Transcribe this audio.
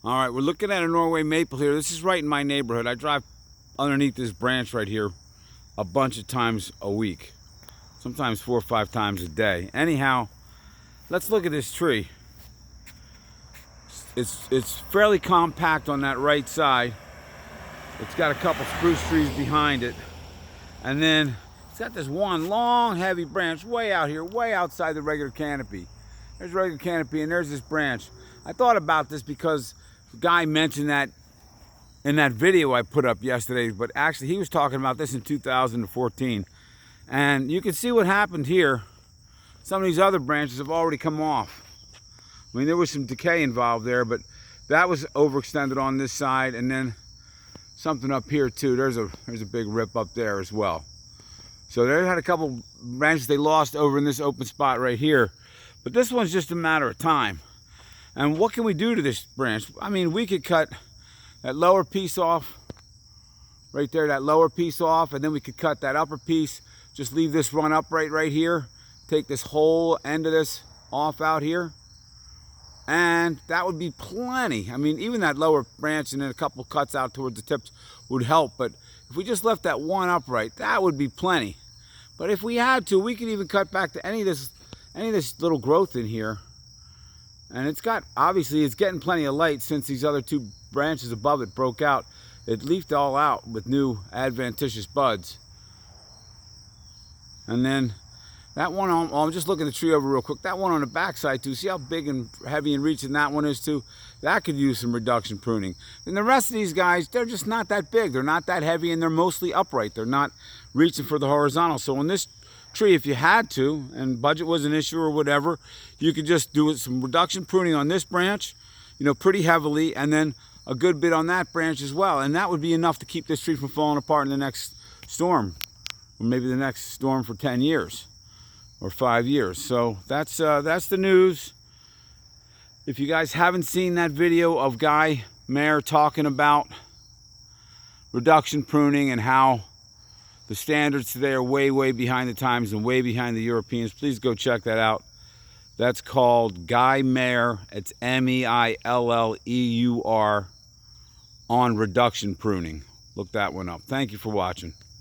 All right, we're looking at a Norway maple here. This is right in my neighborhood. I drive underneath this branch right here a bunch of times a week, sometimes 4 or 5 times a day. Anyhow, let's look at this tree. It's fairly compact on that right side. It's got a couple spruce trees behind it, and then it's got this one long heavy branch way out here, way outside the regular canopy. There's regular canopy and there's this branch. I thought about this because the guy mentioned that in that video I put up yesterday, but actually he was talking about this in 2014. And you can see what happened here. Some of these other branches have already come off. I mean, there was some decay involved there, but that was overextended on this side, and then something up here too. There's a big rip up there as well. So they had a couple branches they lost over in this open spot right here, but this one's just a matter of time. And what can we do to this branch? I mean, we could cut that lower piece off right there, that lower piece off, and then we could cut that upper piece, just leave this run upright right here, take this whole end of this off out here, and that would be plenty. I mean, even that lower branch and then a couple cuts out towards the tips would help, but if we just left that one upright, that would be plenty. But if we had to, we could even cut back to any of this little growth in here. And it's got, obviously it's getting plenty of light since these other 2 branches above it broke out. It leafed all out with new adventitious buds. And then that one on, I'm just looking the tree over real quick. That one on the back side too, see how big and heavy and reaching that one is too? That could use some reduction pruning. And the rest of these guys, they're just not that big. They're not that heavy, and they're mostly upright. They're not reaching for the horizontal. So on this tree, if you had to, and budget was an issue or whatever, you could just do some reduction pruning on this branch, you know, pretty heavily, and then a good bit on that branch as well. And that would be enough to keep this tree from falling apart in the next storm, or maybe the next storm for 10 years. Or 5 years. So that's the news. If you guys haven't seen that video of Guy Mayer talking about reduction pruning and how the standards today are way, way behind the times and way behind the Europeans, please go check that out. That's called Guy Mayer. It's M-E-I-L-L-E-U-R on reduction pruning. Look that one up. Thank you for watching.